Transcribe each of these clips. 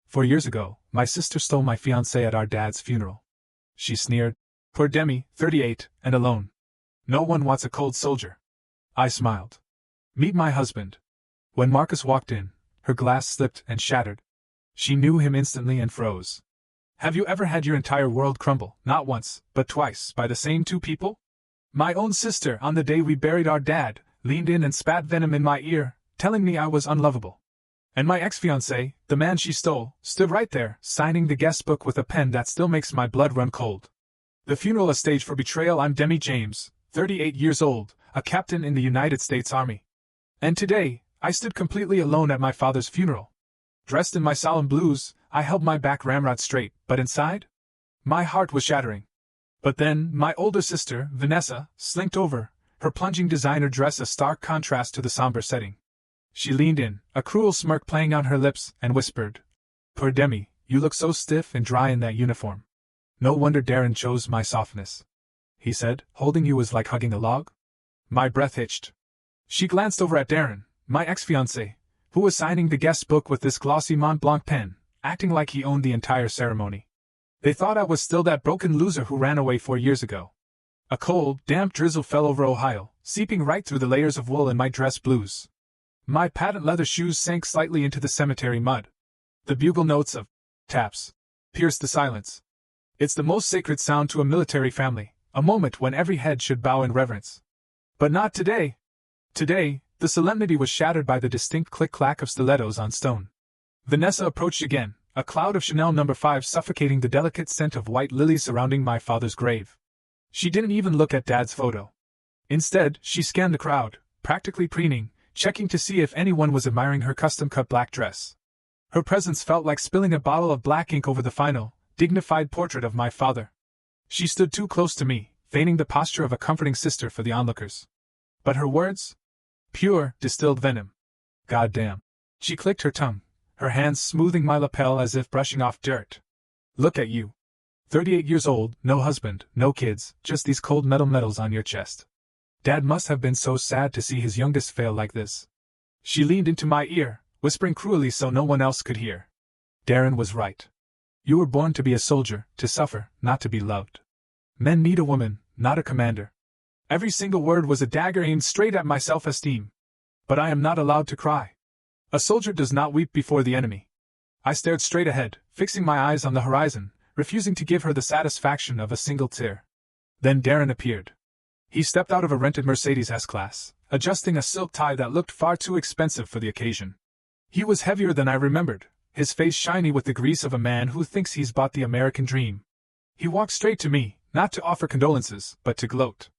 4 years ago, my sister stole my fiancé at our dad's funeral. She sneered. Poor Demi, 38, and alone. No one wants a cold soldier. I smiled. Meet my husband. When Marcus walked in, her glass slipped and shattered. She knew him instantly and froze. Have you ever had your entire world crumble, not once, but twice, by the same two people? My own sister, on the day we buried our dad, leaned in and spat venom in my ear, telling me I was unlovable. And my ex-fiancé, the man she stole, stood right there, signing the guest book with a pen that still makes my blood run cold. The funeral a stage for betrayal. I'm Demi James, 38 years old, a captain in the United States Army. And today, I stood completely alone at my father's funeral. Dressed in my solemn blues, I held my back ramrod straight, but inside? My heart was shattering. But then, my older sister, Vanessa, slinked over, her plunging designer dress a stark contrast to the somber setting. She leaned in, a cruel smirk playing on her lips, and whispered, Poor Demi, you look so stiff and dry in that uniform. No wonder Darren chose my softness. He said, holding you was like hugging a log? My breath hitched. She glanced over at Darren, my ex-fiancé, who was signing the guest book with this glossy Mont Blanc pen, acting like he owned the entire ceremony. They thought I was still that broken loser who ran away 4 years ago. A cold, damp drizzle fell over Ohio, seeping right through the layers of wool in my dress blues. My patent leather shoes sank slightly into the cemetery mud. The bugle notes of taps pierced the silence. It's the most sacred sound to a military family, a moment when every head should bow in reverence. But not today. Today, the solemnity was shattered by the distinct click-clack of stilettos on stone. Vanessa approached again, a cloud of Chanel No. 5 suffocating the delicate scent of white lilies surrounding my father's grave. She didn't even look at Dad's photo. Instead, she scanned the crowd, practically preening, checking to see if anyone was admiring her custom-cut black dress. Her presence felt like spilling a bottle of black ink over the final, dignified portrait of my father. She stood too close to me, feigning the posture of a comforting sister for the onlookers. But her words? Pure, distilled venom. Goddamn. She clicked her tongue, her hands smoothing my lapel as if brushing off dirt. Look at you. 38 years old, no husband, no kids, just these cold metal medals on your chest. Dad must have been so sad to see his youngest fail like this. She leaned into my ear, whispering cruelly so no one else could hear. Darren was right. You were born to be a soldier, to suffer, not to be loved. Men need a woman, not a commander. Every single word was a dagger aimed straight at my self-esteem. But I am not allowed to cry. A soldier does not weep before the enemy. I stared straight ahead, fixing my eyes on the horizon, refusing to give her the satisfaction of a single tear. Then Darren appeared. He stepped out of a rented Mercedes S-Class, adjusting a silk tie that looked far too expensive for the occasion. He was heavier than I remembered, his face shiny with the grease of a man who thinks he's bought the American dream. He walked straight to me, not to offer condolences, but to gloat.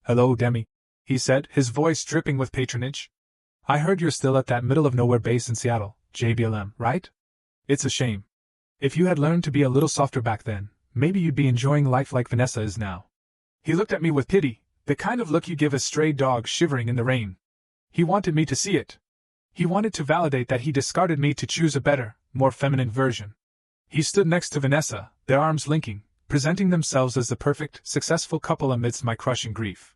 Hello, Demi, he said, his voice dripping with patronage. I heard you're still at that middle-of-nowhere base in Seattle, JBLM, right? It's a shame. If you had learned to be a little softer back then, maybe you'd be enjoying life like Vanessa is now. He looked at me with pity, the kind of look you give a stray dog shivering in the rain. He wanted me to see it. He wanted to validate that he discarded me to choose a better, more feminine version. He stood next to Vanessa, their arms linking, presenting themselves as the perfect, successful couple amidst my crushing grief.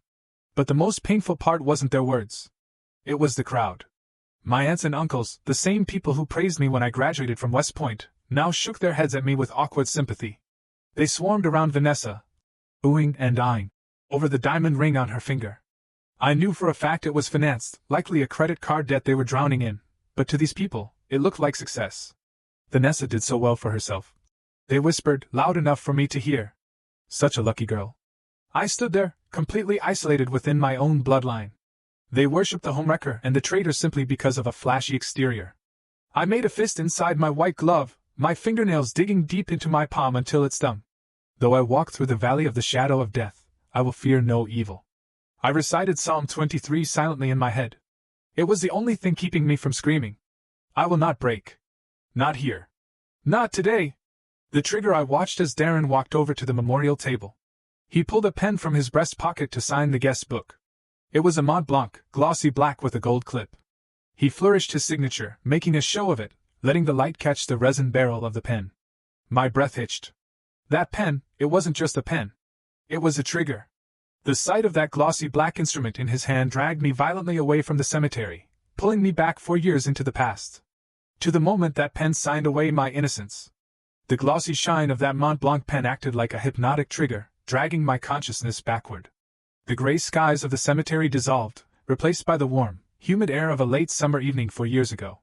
But the most painful part wasn't their words. It was the crowd. My aunts and uncles, the same people who praised me when I graduated from West Point, now shook their heads at me with awkward sympathy. They swarmed around Vanessa, oohing and eyeing, over the diamond ring on her finger. I knew for a fact it was financed, likely a credit card debt they were drowning in, but to these people, it looked like success. Vanessa did so well for herself. They whispered, loud enough for me to hear. Such a lucky girl. I stood there, completely isolated within my own bloodline. They worshipped the homewrecker and the traitor simply because of a flashy exterior. I made a fist inside my white glove, my fingernails digging deep into my palm until it stung. Though I walk through the valley of the shadow of death, I will fear no evil. I recited Psalm 23 silently in my head. It was the only thing keeping me from screaming. I will not break. Not here. Not today. The trigger. I watched as Darren walked over to the memorial table. He pulled a pen from his breast pocket to sign the guest book. It was a Mont Blanc, glossy black with a gold clip. He flourished his signature, making a show of it, letting the light catch the resin barrel of the pen. My breath hitched. That pen, it wasn't just a pen. It was a trigger. The sight of that glossy black instrument in his hand dragged me violently away from the cemetery, pulling me back 4 years into the past. To the moment that pen signed away my innocence. The glossy shine of that Mont Blanc pen acted like a hypnotic trigger, dragging my consciousness backward. The gray skies of the cemetery dissolved, replaced by the warm, humid air of a late summer evening 4 years ago.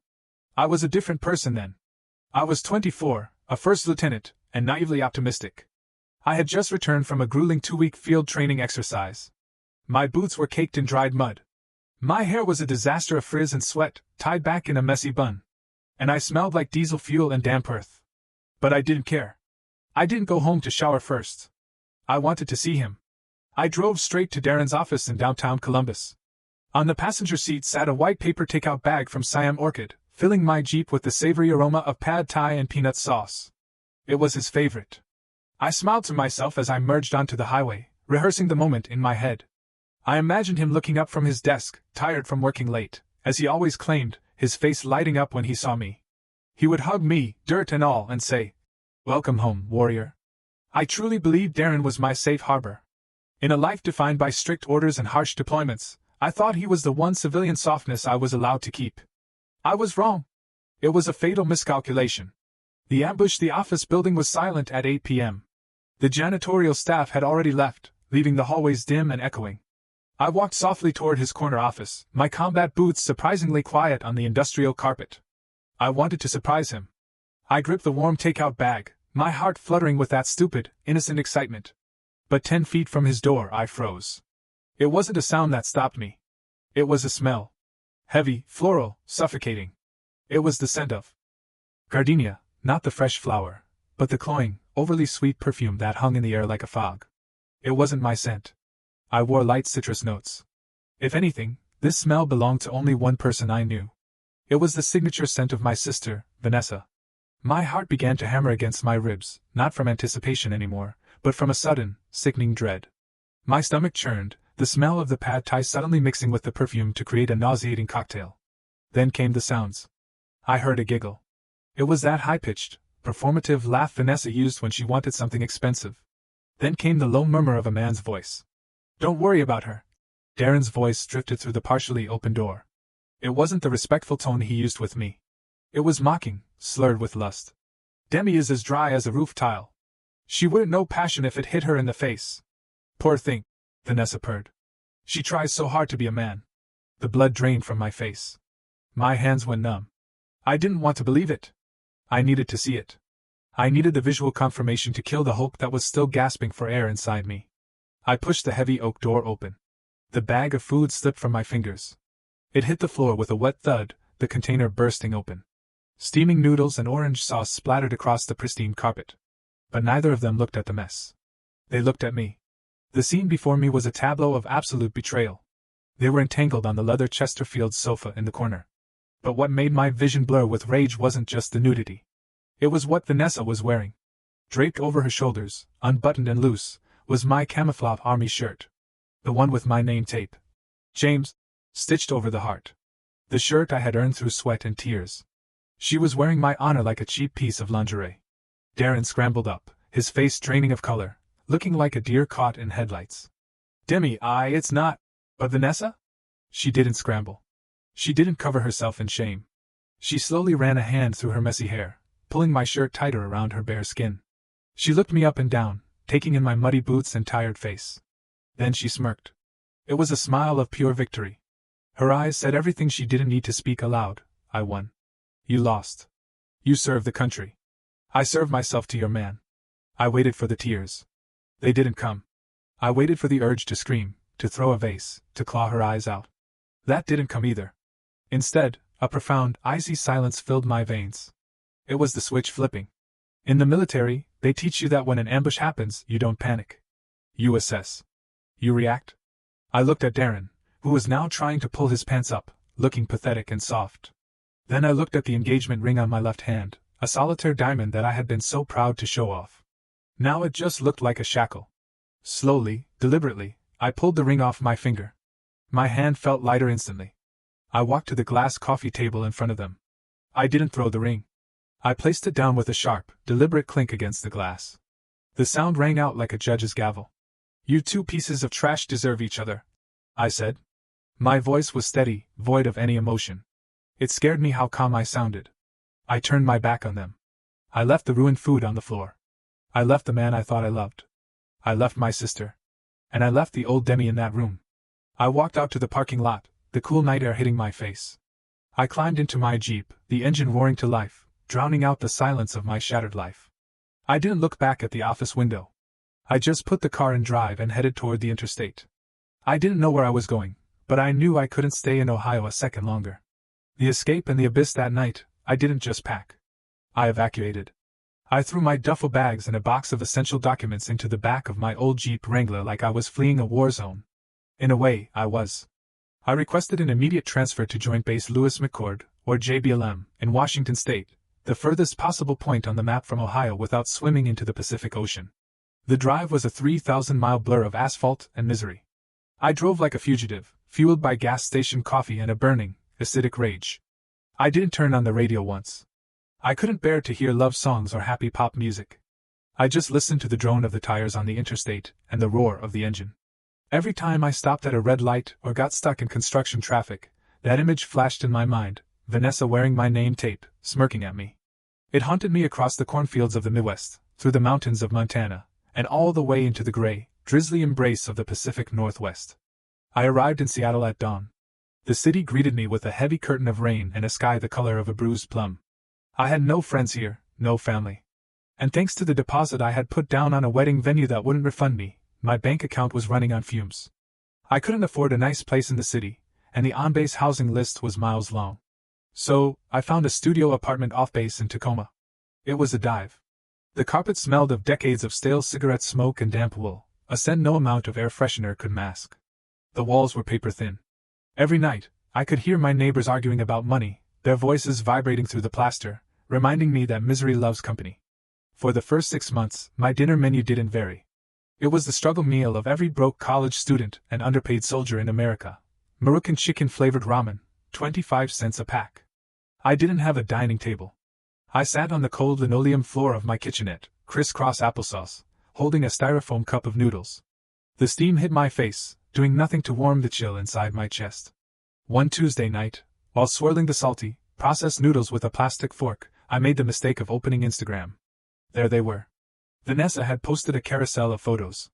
I was a different person then. I was 24, a first lieutenant, and naively optimistic. I had just returned from a grueling 2-week field training exercise. My boots were caked in dried mud. My hair was a disaster of frizz and sweat, tied back in a messy bun. And I smelled like diesel fuel and damp earth. But I didn't care. I didn't go home to shower first. I wanted to see him. I drove straight to Darren's office in downtown Columbus. On the passenger seat sat a white paper takeout bag from Siam Orchid, filling my Jeep with the savory aroma of pad thai and peanut sauce. It was his favorite. I smiled to myself as I merged onto the highway, rehearsing the moment in my head. I imagined him looking up from his desk, tired from working late, as he always claimed, his face lighting up when he saw me. He would hug me, dirt and all, and say, "Welcome home, warrior." I truly believed Darren was my safe harbor. In a life defined by strict orders and harsh deployments, I thought he was the one civilian softness I was allowed to keep. I was wrong. It was a fatal miscalculation. The office building was silent at 8 p.m. The janitorial staff had already left, leaving the hallways dim and echoing. I walked softly toward his corner office, my combat boots surprisingly quiet on the industrial carpet. I wanted to surprise him. I gripped the warm takeout bag, my heart fluttering with that stupid, innocent excitement. But 10 feet from his door I froze. It wasn't a sound that stopped me. It was a smell. Heavy, floral, suffocating. It was the scent of gardenia, not the fresh flower, but the cloying, overly sweet perfume that hung in the air like a fog. It wasn't my scent. I wore light citrus notes. If anything, this smell belonged to only one person I knew. It was the signature scent of my sister, Vanessa. My heart began to hammer against my ribs, not from anticipation anymore, but from a sudden, sickening dread. My stomach churned, the smell of the pad thai suddenly mixing with the perfume to create a nauseating cocktail. Then came the sounds. I heard a giggle. It was that high-pitched, performative laugh Vanessa used when she wanted something expensive. Then came the low murmur of a man's voice. "Don't worry about her." Darren's voice drifted through the partially open door. It wasn't the respectful tone he used with me. It was mocking, slurred with lust. "Demi is as dry as a roof tile. She wouldn't know passion if it hit her in the face." "Poor thing," Vanessa purred. "She tries so hard to be a man." The blood drained from my face. My hands went numb. I didn't want to believe it. I needed to see it. I needed the visual confirmation to kill the hope that was still gasping for air inside me. I pushed the heavy oak door open. The bag of food slipped from my fingers. It hit the floor with a wet thud, the container bursting open. Steaming noodles and orange sauce splattered across the pristine carpet. But neither of them looked at the mess. They looked at me. The scene before me was a tableau of absolute betrayal. They were entangled on the leather Chesterfield sofa in the corner. But what made my vision blur with rage wasn't just the nudity. It was what Vanessa was wearing. Draped over her shoulders, unbuttoned and loose, was my camouflage army shirt. The one with my name tape. James, stitched over the heart. The shirt I had earned through sweat and tears. She was wearing my honor like a cheap piece of lingerie. Darren scrambled up, his face draining of color, looking like a deer caught in headlights. "Demi, it's not. But Vanessa?" She didn't scramble. She didn't cover herself in shame. She slowly ran a hand through her messy hair, pulling my shirt tighter around her bare skin. She looked me up and down, taking in my muddy boots and tired face. Then she smirked. It was a smile of pure victory. Her eyes said everything she didn't need to speak aloud. "I won. You lost. You served the country. I served myself to your man." I waited for the tears. They didn't come. I waited for the urge to scream, to throw a vase, to claw her eyes out. That didn't come either. Instead, a profound, icy silence filled my veins. It was the switch flipping. In the military, they teach you that when an ambush happens, you don't panic. You assess. You react. I looked at Darren, who was now trying to pull his pants up, looking pathetic and soft. Then I looked at the engagement ring on my left hand, a solitaire diamond that I had been so proud to show off. Now it just looked like a shackle. Slowly, deliberately, I pulled the ring off my finger. My hand felt lighter instantly. I walked to the glass coffee table in front of them. I didn't throw the ring. I placed it down with a sharp, deliberate clink against the glass. The sound rang out like a judge's gavel. "You two pieces of trash deserve each other," I said. My voice was steady, void of any emotion. It scared me how calm I sounded. I turned my back on them. I left the ruined food on the floor. I left the man I thought I loved. I left my sister. And I left the old Demi in that room. I walked out to the parking lot, the cool night air hitting my face. I climbed into my Jeep, the engine roaring to life, drowning out the silence of my shattered life. I didn't look back at the office window. I just put the car in drive and headed toward the interstate. I didn't know where I was going, but I knew I couldn't stay in Ohio a second longer. The escape and the abyss that night, I didn't just pack. I evacuated. I threw my duffel bags and a box of essential documents into the back of my old Jeep Wrangler like I was fleeing a war zone. In a way, I was. I requested an immediate transfer to Joint Base Lewis McChord, or JBLM, in Washington State, the furthest possible point on the map from Ohio without swimming into the Pacific Ocean. The drive was a 3,000-mile blur of asphalt and misery. I drove like a fugitive, fueled by gas station coffee and a burning, acidic rage. I didn't turn on the radio once. I couldn't bear to hear love songs or happy pop music. I just listened to the drone of the tires on the interstate and the roar of the engine. Every time I stopped at a red light or got stuck in construction traffic, that image flashed in my mind, Vanessa wearing my name tape, smirking at me. It haunted me across the cornfields of the Midwest, through the mountains of Montana, and all the way into the gray, drizzly embrace of the Pacific Northwest. I arrived in Seattle at dawn. The city greeted me with a heavy curtain of rain and a sky the color of a bruised plum. I had no friends here, no family. And thanks to the deposit I had put down on a wedding venue that wouldn't refund me, my bank account was running on fumes. I couldn't afford a nice place in the city, and the on-base housing list was miles long. So, I found a studio apartment off-base in Tacoma. It was a dive. The carpet smelled of decades of stale cigarette smoke and damp wool, a scent no amount of air freshener could mask. The walls were paper-thin. Every night, I could hear my neighbors arguing about money, their voices vibrating through the plaster, reminding me that misery loves company. For the first 6 months, my dinner menu didn't vary. It was the struggle meal of every broke college student and underpaid soldier in America. Moroccan chicken-flavored ramen, 25 cents a pack. I didn't have a dining table. I sat on the cold linoleum floor of my kitchenette, crisscross applesauce, holding a styrofoam cup of noodles. The steam hit my face, doing nothing to warm the chill inside my chest. One Tuesday night, while swirling the salty, processed noodles with a plastic fork, I made the mistake of opening Instagram. There they were. Vanessa had posted a carousel of photos.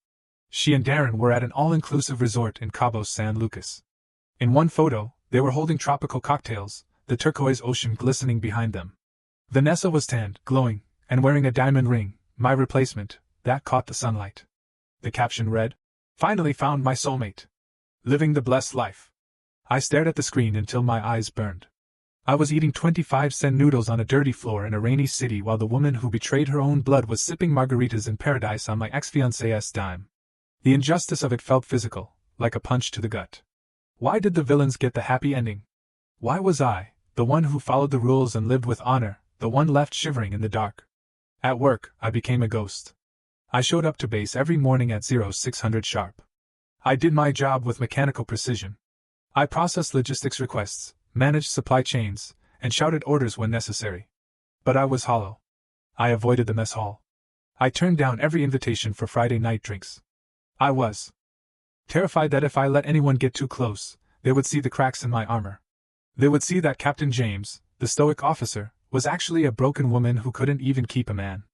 She and Darren were at an all-inclusive resort in Cabo San Lucas. In one photo, they were holding tropical cocktails, the turquoise ocean glistening behind them. Vanessa was tanned, glowing, and wearing a diamond ring, my replacement, that caught the sunlight. The caption read, "Finally found my soulmate. Living the blessed life." I stared at the screen until my eyes burned. I was eating 25-cent noodles on a dirty floor in a rainy city while the woman who betrayed her own blood was sipping margaritas in paradise on my ex-fiancé's dime. The injustice of it felt physical, like a punch to the gut. Why did the villains get the happy ending? Why was I, the one who followed the rules and lived with honor, the one left shivering in the dark? At work, I became a ghost. I showed up to base every morning at 0600 sharp. I did my job with mechanical precision. I processed logistics requests, managed supply chains, and shouted orders when necessary. But I was hollow. I avoided the mess hall. I turned down every invitation for Friday night drinks. I was terrified that if I let anyone get too close, they would see the cracks in my armor. They would see that Captain James, the stoic officer, was actually a broken woman who couldn't even keep a man.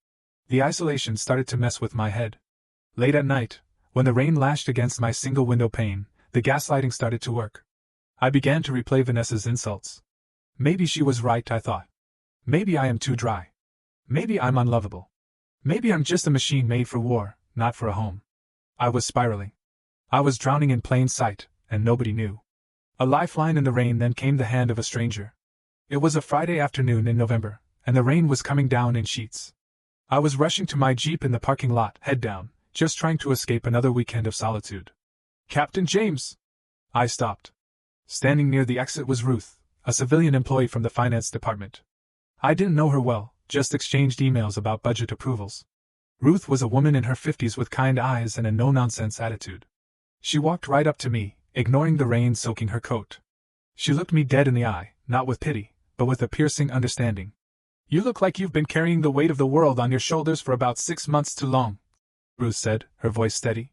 The isolation started to mess with my head. Late at night, when the rain lashed against my single window pane, the gaslighting started to work. I began to replay Vanessa's insults. Maybe she was right, I thought. Maybe I am too dry. Maybe I'm unlovable. Maybe I'm just a machine made for war, not for a home. I was spiraling. I was drowning in plain sight, and nobody knew. A lifeline in the rain, then came the hand of a stranger. It was a Friday afternoon in November, and the rain was coming down in sheets. I was rushing to my Jeep in the parking lot, head down, just trying to escape another weekend of solitude. "Captain James!" I stopped. Standing near the exit was Ruth, a civilian employee from the finance department. I didn't know her well, just exchanged emails about budget approvals. Ruth was a woman in her 50s with kind eyes and a no-nonsense attitude. She walked right up to me, ignoring the rain soaking her coat. She looked me dead in the eye, not with pity, but with a piercing understanding. "You look like you've been carrying the weight of the world on your shoulders for about 6 months too long," Ruth said, her voice steady.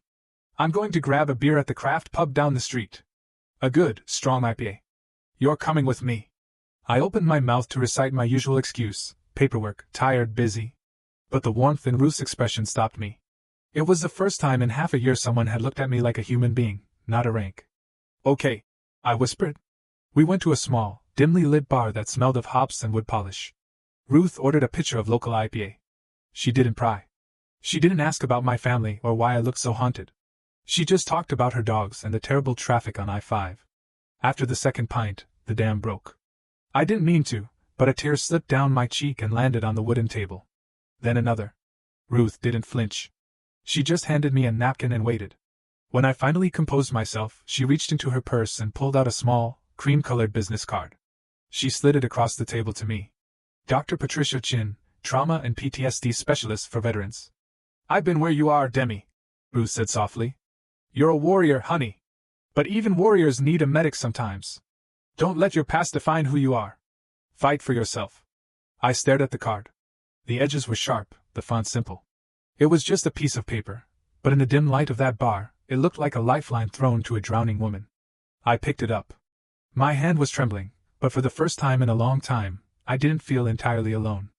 "I'm going to grab a beer at the craft pub down the street. A good, strong IPA. You're coming with me." I opened my mouth to recite my usual excuse: paperwork, tired, busy. But the warmth in Ruth's expression stopped me. It was the first time in half a year someone had looked at me like a human being, not a rank. "Okay," I whispered. We went to a small, dimly lit bar that smelled of hops and wood polish. Ruth ordered a pitcher of local IPA. She didn't pry. She didn't ask about my family or why I looked so haunted. She just talked about her dogs and the terrible traffic on I-5. After the second pint, the dam broke. I didn't mean to, but a tear slipped down my cheek and landed on the wooden table. Then another. Ruth didn't flinch. She just handed me a napkin and waited. When I finally composed myself, she reached into her purse and pulled out a small, cream-colored business card. She slid it across the table to me. Dr. Patricia Chin, Trauma and PTSD Specialist for Veterans. "I've been where you are, Demi," Ruth said softly. "You're a warrior, honey. But even warriors need a medic sometimes. Don't let your past define who you are. Fight for yourself." I stared at the card. The edges were sharp, the font simple. It was just a piece of paper, but in the dim light of that bar, it looked like a lifeline thrown to a drowning woman. I picked it up. My hand was trembling, but for the first time in a long time, I didn't feel entirely alone.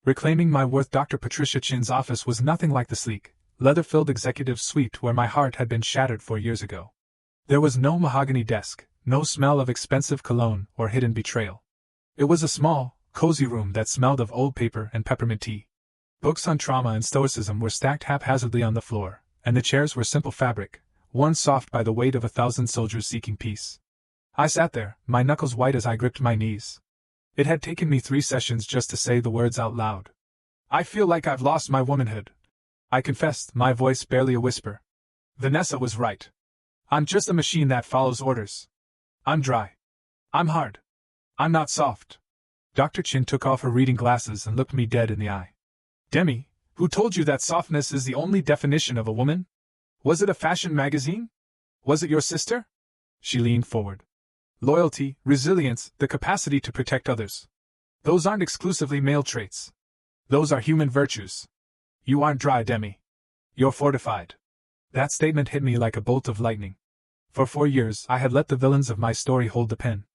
Reclaiming my worth, Dr. Patricia Chin's office was nothing like the sleek, leather-filled executive suite where my heart had been shattered 4 years ago. There was no mahogany desk, no smell of expensive cologne or hidden betrayal. It was a small, cozy room that smelled of old paper and peppermint tea. Books on trauma and stoicism were stacked haphazardly on the floor, and the chairs were simple fabric, worn soft by the weight of 1,000 soldiers seeking peace. I sat there, my knuckles white as I gripped my knees. It had taken me 3 sessions just to say the words out loud. "I feel like I've lost my womanhood," I confessed, my voice barely a whisper. Vanessa was right. I'm just a machine that follows orders. I'm dry. I'm hard. I'm not soft. Dr. Chin took off her reading glasses and looked me dead in the eye. "Demi, who told you that softness is the only definition of a woman? Was it a fashion magazine? Was it your sister?" She leaned forward. "Loyalty, resilience, the capacity to protect others. Those aren't exclusively male traits. Those are human virtues. You aren't dry, Demi. You're fortified." That statement hit me like a bolt of lightning. For 4 years, I had let the villains of my story hold the pen.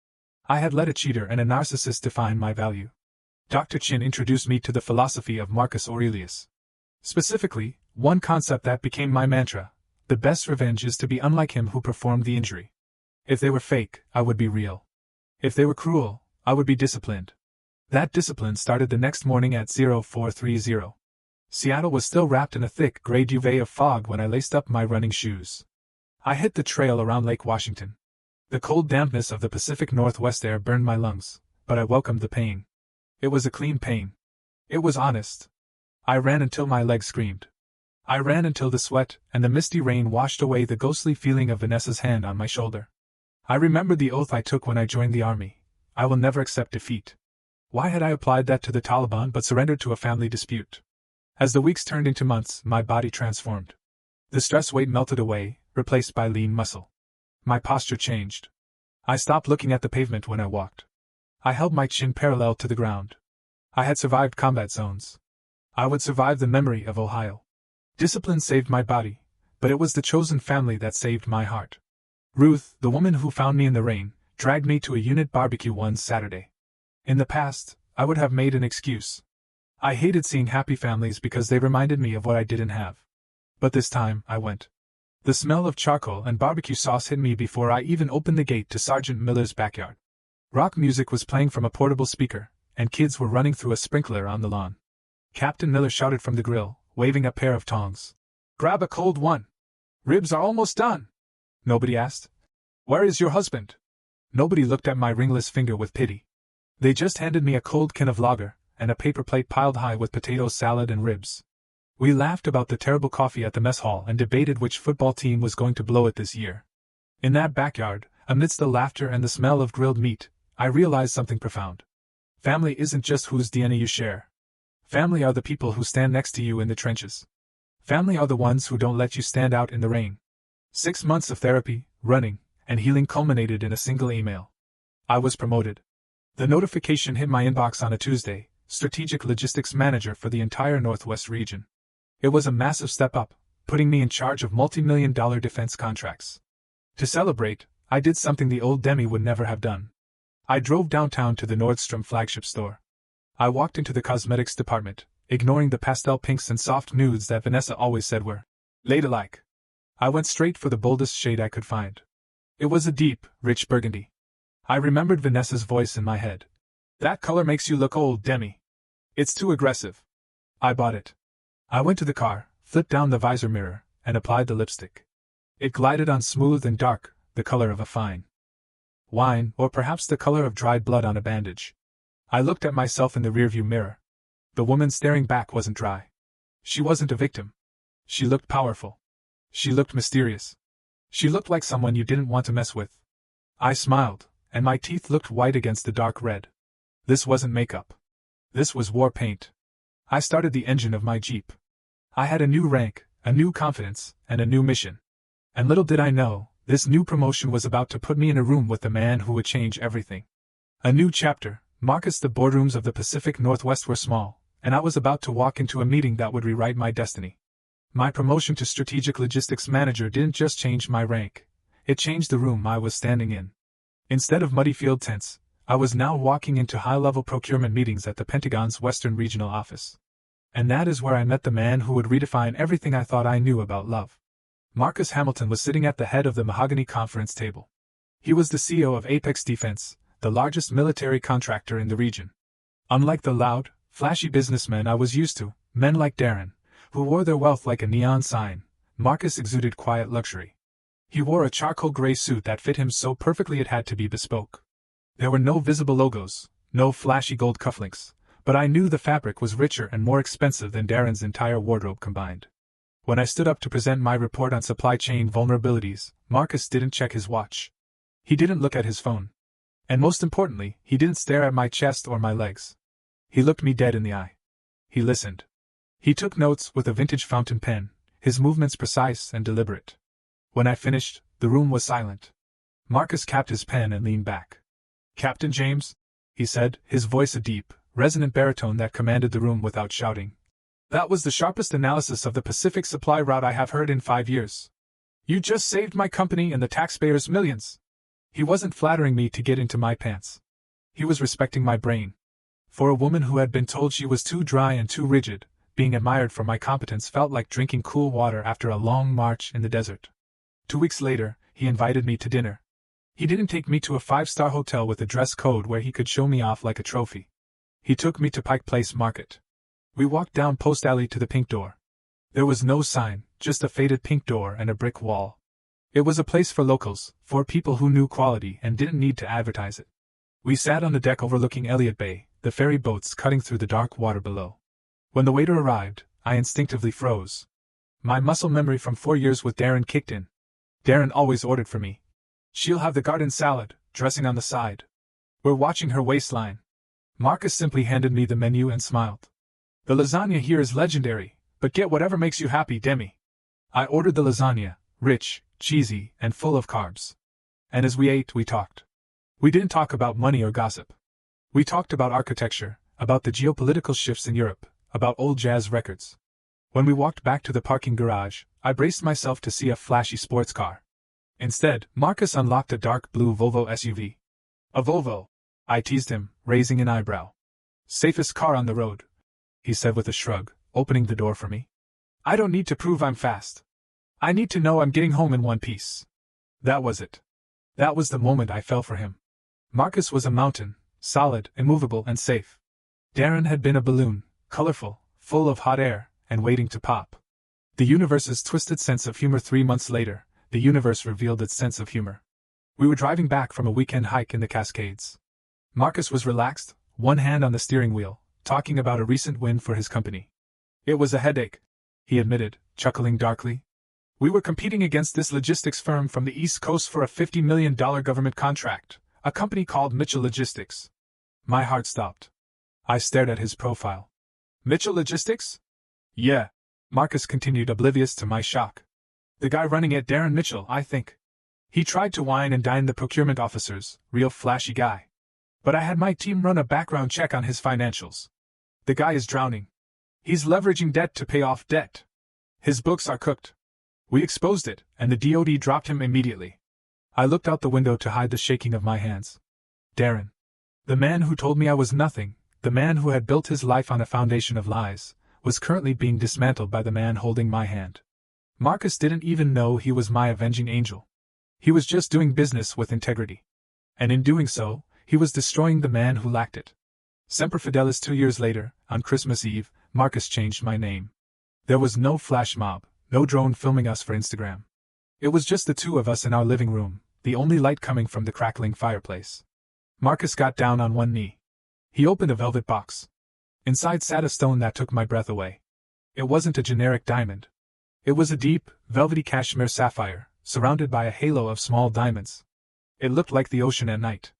I had let a cheater and a narcissist define my value. Dr. Chin introduced me to the philosophy of Marcus Aurelius. Specifically, one concept that became my mantra: the best revenge is to be unlike him who performed the injury. If they were fake, I would be real. If they were cruel, I would be disciplined. That discipline started the next morning at 0430. Seattle was still wrapped in a thick gray duvet of fog when I laced up my running shoes. I hit the trail around Lake Washington. The cold dampness of the Pacific Northwest air burned my lungs, but I welcomed the pain. It was a clean pain. It was honest. I ran until my legs screamed. I ran until the sweat and the misty rain washed away the ghostly feeling of Vanessa's hand on my shoulder. I remembered the oath I took when I joined the army: I will never accept defeat. Why had I applied that to the Taliban but surrendered to a family dispute? As the weeks turned into months, my body transformed. The stress weight melted away, replaced by lean muscle. My posture changed. I stopped looking at the pavement when I walked. I held my chin parallel to the ground. I had survived combat zones. I would survive the memory of Ohio. Discipline saved my body, but it was the chosen family that saved my heart. Ruth, the woman who found me in the rain, dragged me to a unit barbecue one Saturday. In the past, I would have made an excuse. I hated seeing happy families because they reminded me of what I didn't have. But this time, I went. The smell of charcoal and barbecue sauce hit me before I even opened the gate to Sergeant Miller's backyard. Rock music was playing from a portable speaker, and kids were running through a sprinkler on the lawn. Captain Miller shouted from the grill, waving a pair of tongs. "Grab a cold one. Ribs are almost done." Nobody asked, "Where is your husband?" Nobody looked at my ringless finger with pity. They just handed me a cold can of lager, and a paper plate piled high with potato salad and ribs. We laughed about the terrible coffee at the mess hall and debated which football team was going to blow it this year. In that backyard, amidst the laughter and the smell of grilled meat, I realized something profound. Family isn't just whose DNA you share. Family are the people who stand next to you in the trenches. Family are the ones who don't let you stand out in the rain. 6 months of therapy, running, and healing culminated in a single email. I was promoted. The notification hit my inbox on a Tuesday: Strategic Logistics Manager for the entire Northwest region. It was a massive step up, putting me in charge of multi-million-dollar defense contracts. To celebrate, I did something the old Demi would never have done. I drove downtown to the Nordstrom flagship store. I walked into the cosmetics department, ignoring the pastel pinks and soft nudes that Vanessa always said were ladylike. I went straight for the boldest shade I could find. It was a deep, rich burgundy. I remembered Vanessa's voice in my head. That color makes you look old, Demi. It's too aggressive. I bought it. I went to the car, flipped down the visor mirror, and applied the lipstick. It glided on smooth and dark, the color of a fine wine, or perhaps the color of dried blood on a bandage. I looked at myself in the rearview mirror. The woman staring back wasn't dry. She wasn't a victim. She looked powerful. She looked mysterious. She looked like someone you didn't want to mess with. I smiled, and my teeth looked white against the dark red. This wasn't makeup. This was war paint. I started the engine of my Jeep. I had a new rank, a new confidence, and a new mission. And little did I know, this new promotion was about to put me in a room with the man who would change everything. A new chapter. Marcus. The boardrooms of the Pacific Northwest were small, and I was about to walk into a meeting that would rewrite my destiny. My promotion to strategic logistics manager didn't just change my rank, it changed the room I was standing in. Instead of muddy field tents, I was now walking into high-level procurement meetings at the Pentagon's Western Regional Office. And that is where I met the man who would redefine everything I thought I knew about love. Marcus Hamilton was sitting at the head of the mahogany conference table. He was the CEO of Apex Defense, the largest military contractor in the region. Unlike the loud, flashy businessmen I was used to, men like Darren, who wore their wealth like a neon sign, Marcus exuded quiet luxury. He wore a charcoal gray suit that fit him so perfectly it had to be bespoke. There were no visible logos, no flashy gold cufflinks, but I knew the fabric was richer and more expensive than Darren's entire wardrobe combined. When I stood up to present my report on supply chain vulnerabilities, Marcus didn't check his watch. He didn't look at his phone. And most importantly, he didn't stare at my chest or my legs. He looked me dead in the eye. He listened. He took notes with a vintage fountain pen, his movements precise and deliberate. When I finished, the room was silent. Marcus capped his pen and leaned back. "Captain James," he said, his voice a deep, resonant baritone that commanded the room without shouting. "That was the sharpest analysis of the Pacific supply route I have heard in 5 years. You just saved my company and the taxpayers millions." He wasn't flattering me to get into my pants. He was respecting my brain. For a woman who had been told she was too dry and too rigid, being admired for my competence felt like drinking cool water after a long march in the desert. 2 weeks later, he invited me to dinner. He didn't take me to a 5-star hotel with a dress code where he could show me off like a trophy. He took me to Pike Place Market. We walked down Post Alley to the pink door. There was no sign, just a faded pink door and a brick wall. It was a place for locals, for people who knew quality and didn't need to advertise it. We sat on the deck overlooking Elliott Bay, the ferry boats cutting through the dark water below. When the waiter arrived, I instinctively froze. My muscle memory from 4 years with Darren kicked in. Darren always ordered for me. "She'll have the garden salad, dressing on the side. We're watching her waistline." Marcus simply handed me the menu and smiled. "The lasagna here is legendary, but get whatever makes you happy, Demi." I ordered the lasagna, rich, cheesy, and full of carbs. And as we ate, we talked. We didn't talk about money or gossip. We talked about architecture, about the geopolitical shifts in Europe, about old jazz records. When we walked back to the parking garage, I braced myself to see a flashy sports car. Instead, Marcus unlocked a dark blue Volvo SUV. "A Volvo," I teased him, raising an eyebrow. "Safest car on the road," he said with a shrug, opening the door for me. "I don't need to prove I'm fast. I need to know I'm getting home in one piece." That was it. That was the moment I fell for him. Marcus was a mountain, solid, immovable, and safe. Darren had been a balloon, colorful, full of hot air, and waiting to pop. The universe's twisted sense of humor. 3 months later, the universe revealed its sense of humor. We were driving back from a weekend hike in the Cascades. Marcus was relaxed, one hand on the steering wheel, talking about a recent win for his company. "It was a headache," he admitted, chuckling darkly. "We were competing against this logistics firm from the East Coast for a $50 million government contract, a company called Mitchell Logistics." My heart stopped. I stared at his profile. "Mitchell Logistics?" "Yeah," Marcus continued, oblivious to my shock. "The guy running it, Darren Mitchell, I think. He tried to wine and dine the procurement officers, real flashy guy. But I had my team run a background check on his financials. The guy is drowning. He's leveraging debt to pay off debt. His books are cooked. We exposed it, and the DOD dropped him immediately." I looked out the window to hide the shaking of my hands. Darren. The man who told me I was nothing, the man who had built his life on a foundation of lies, was currently being dismantled by the man holding my hand. Marcus didn't even know he was my avenging angel. He was just doing business with integrity. And in doing so, he was destroying the man who lacked it. Semper Fidelis. 2 years later, on Christmas Eve, Marcus changed my name. There was no flash mob, no drone filming us for Instagram. It was just the two of us in our living room, the only light coming from the crackling fireplace. Marcus got down on one knee. He opened a velvet box. Inside sat a stone that took my breath away. It wasn't a generic diamond. It was a deep, velvety cashmere sapphire, surrounded by a halo of small diamonds. It looked like the ocean at night.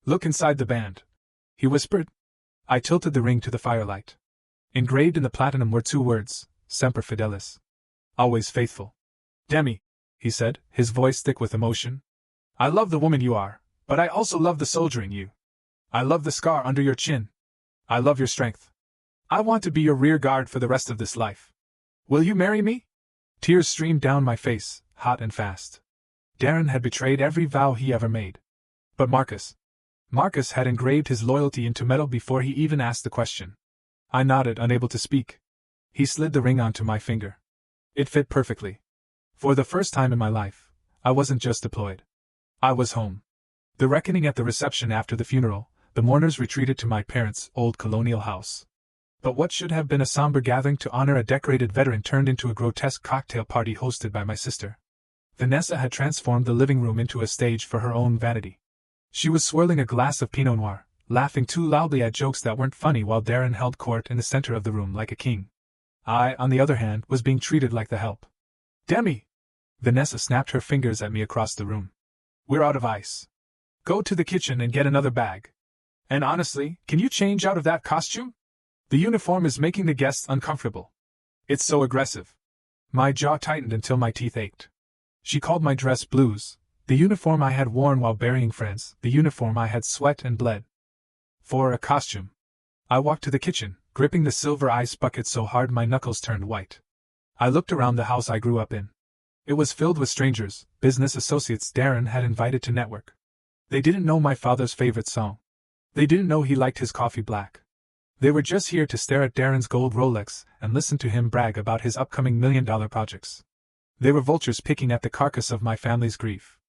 "Look inside the band," he whispered. I tilted the ring to the firelight. Engraved in the platinum were 2 words, Semper Fidelis. Always faithful. "Demi," he said, his voice thick with emotion. "I love the woman you are, but I also love the soldier in you. I love the scar under your chin. I love your strength. I want to be your rear guard for the rest of this life. Will you marry me?" Tears streamed down my face, hot and fast. Darren had betrayed every vow he ever made. But Marcus had engraved his loyalty into metal before he even asked the question. I nodded, unable to speak. He slid the ring onto my finger. It fit perfectly. For the first time in my life, I wasn't just deployed. I was home. The reckoning at the reception after the funeral, the mourners retreated to my parents' old colonial house. But what should have been a somber gathering to honor a decorated veteran turned into a grotesque cocktail party hosted by my sister. Vanessa had transformed the living room into a stage for her own vanity. She was swirling a glass of Pinot Noir, laughing too loudly at jokes that weren't funny while Darren held court in the center of the room like a king. I, on the other hand, was being treated like the help. "Demi!" Vanessa snapped her fingers at me across the room. "We're out of ice. Go to the kitchen and get another bag. And honestly, can you change out of that costume? The uniform is making the guests uncomfortable. It's so aggressive." My jaw tightened until my teeth ached. She called my dress blues, the uniform I had worn while burying friends, the uniform I had sweat and bled for, a costume. I walked to the kitchen, gripping the silver ice bucket so hard my knuckles turned white. I looked around the house I grew up in. It was filled with strangers, business associates Darren had invited to network. They didn't know my father's favorite song. They didn't know he liked his coffee black. They were just here to stare at Darren's gold Rolex and listen to him brag about his upcoming $1 million projects. They were vultures picking at the carcass of my family's grief.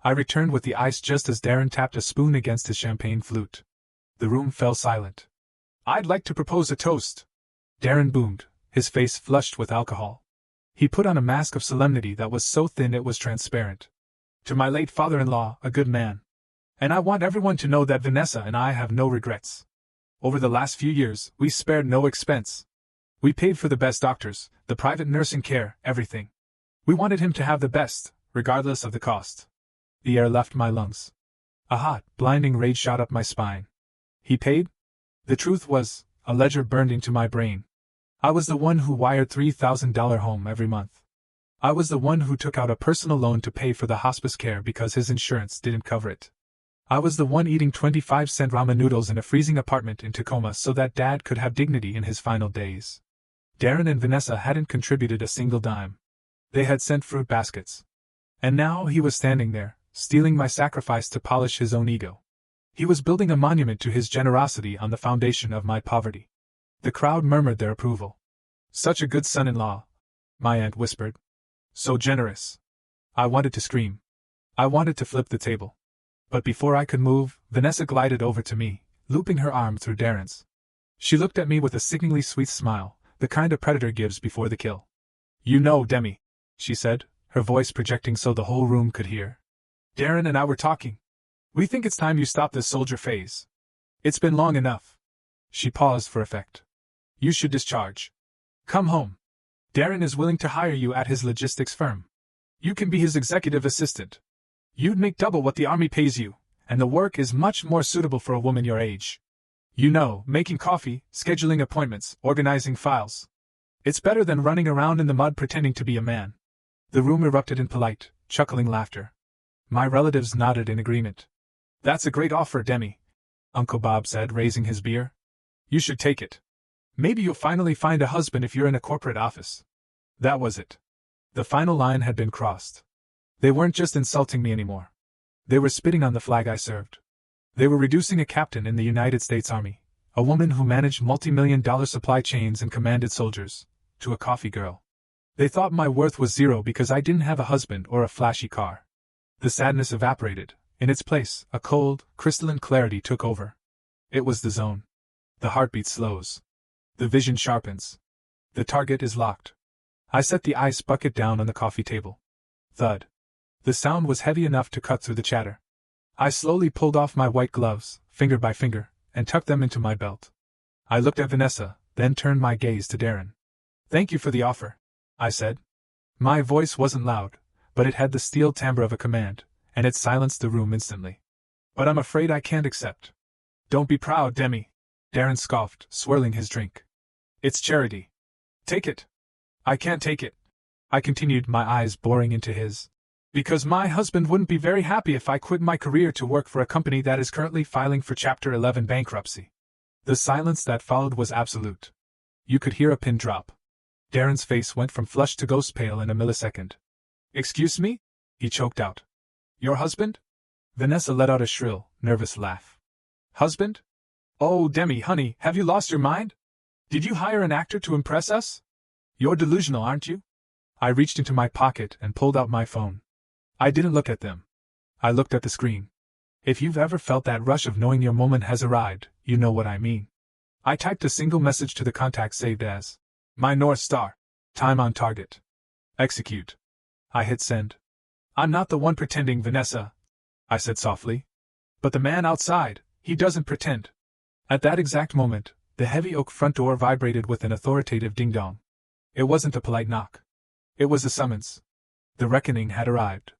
I returned with the ice just as Darren tapped a spoon against his champagne flute. The room fell silent. "I'd like to propose a toast," Darren boomed, his face flushed with alcohol. He put on a mask of solemnity that was so thin it was transparent. "To my late father-in-law, a good man. And I want everyone to know that Vanessa and I have no regrets. Over the last few years, we spared no expense. We paid for the best doctors, the private nursing care, everything. We wanted him to have the best, regardless of the cost." The air left my lungs. A hot, blinding rage shot up my spine. He paid? The truth was, a ledger burned into my brain. I was the one who wired $3,000 home every month. I was the one who took out a personal loan to pay for the hospice care because his insurance didn't cover it. I was the one eating 25-cent ramen noodles in a freezing apartment in Tacoma so that Dad could have dignity in his final days. Darren and Vanessa hadn't contributed a single dime. They had sent fruit baskets. And now he was standing there, stealing my sacrifice to polish his own ego. He was building a monument to his generosity on the foundation of my poverty. The crowd murmured their approval. "Such a good son-in-law," my aunt whispered. "So generous." I wanted to scream. I wanted to flip the table. But before I could move, Vanessa glided over to me, looping her arm through Darren's. She looked at me with a sickeningly sweet smile, the kind a predator gives before the kill. "You know, Demi," she said, her voice projecting so the whole room could hear. "Darren and I were talking. We think it's time you stop this soldier phase. It's been long enough." She paused for effect. "You should discharge. Come home. Darren is willing to hire you at his logistics firm. You can be his executive assistant. You'd make double what the army pays you, and the work is much more suitable for a woman your age. You know, making coffee, scheduling appointments, organizing files. It's better than running around in the mud pretending to be a man." The room erupted in polite, chuckling laughter. My relatives nodded in agreement. "That's a great offer, Demi," Uncle Bob said, raising his beer. "You should take it. Maybe you'll finally find a husband if you're in a corporate office." That was it. The final line had been crossed. They weren't just insulting me anymore. They were spitting on the flag I served. They were reducing a captain in the United States Army, a woman who managed multi-million-dollar supply chains and commanded soldiers, to a coffee girl. They thought my worth was zero because I didn't have a husband or a flashy car. The sadness evaporated. In its place, a cold, crystalline clarity took over. It was the zone. The heartbeat slows. The vision sharpens. The target is locked. I set the ice bucket down on the coffee table. Thud. The sound was heavy enough to cut through the chatter. I slowly pulled off my white gloves, finger by finger, and tucked them into my belt. I looked at Vanessa, then turned my gaze to Darren. "Thank you for the offer," I said. My voice wasn't loud, but it had the steel timbre of a command, and it silenced the room instantly. "But I'm afraid I can't accept." "Don't be proud, Demi," Darren scoffed, swirling his drink. "It's charity. Take it." "I can't take it," I continued, my eyes boring into his. "Because my husband wouldn't be very happy if I quit my career to work for a company that is currently filing for Chapter 11 bankruptcy." The silence that followed was absolute. You could hear a pin drop. Darren's face went from flushed to ghost pale in a millisecond. "Excuse me?" he choked out. "Your husband?" Vanessa let out a shrill, nervous laugh. "Husband? Oh, Demi, honey, have you lost your mind? Did you hire an actor to impress us? You're delusional, aren't you?" I reached into my pocket and pulled out my phone. I didn't look at them. I looked at the screen. If you've ever felt that rush of knowing your moment has arrived, you know what I mean. I typed a single message to the contact saved as "My North Star. Time on target. Execute." I hit send. "I'm not the one pretending, Vanessa," I said softly. "But the man outside, he doesn't pretend." At that exact moment, the heavy oak front door vibrated with an authoritative ding-dong. It wasn't a polite knock. It was a summons. The reckoning had arrived.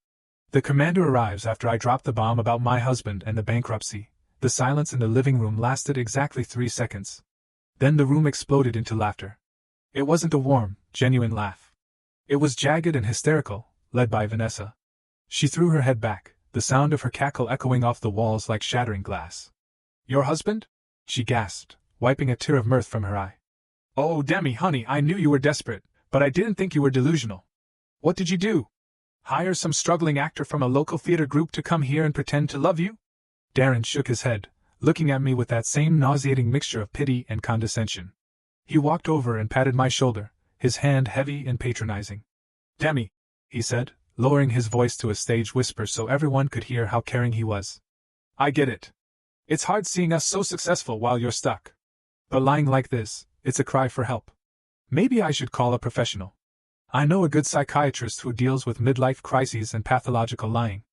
The commander arrives after I dropped the bomb about my husband and the bankruptcy. The silence in the living room lasted exactly 3 seconds. Then the room exploded into laughter. It wasn't a warm, genuine laugh. It was jagged and hysterical, led by Vanessa. She threw her head back, the sound of her cackle echoing off the walls like shattering glass. "Your husband?" she gasped, wiping a tear of mirth from her eye. "Oh, Demi, honey, I knew you were desperate, but I didn't think you were delusional. What did you do? Hire some struggling actor from a local theater group to come here and pretend to love you?" Darren shook his head, looking at me with that same nauseating mixture of pity and condescension. He walked over and patted my shoulder, his hand heavy and patronizing. "Demi," he said, lowering his voice to a stage whisper so everyone could hear how caring he was. "I get it. It's hard seeing us so successful while you're stuck. But lying like this, it's a cry for help. Maybe I should call a professional. I know a good psychiatrist who deals with midlife crises and pathological lying."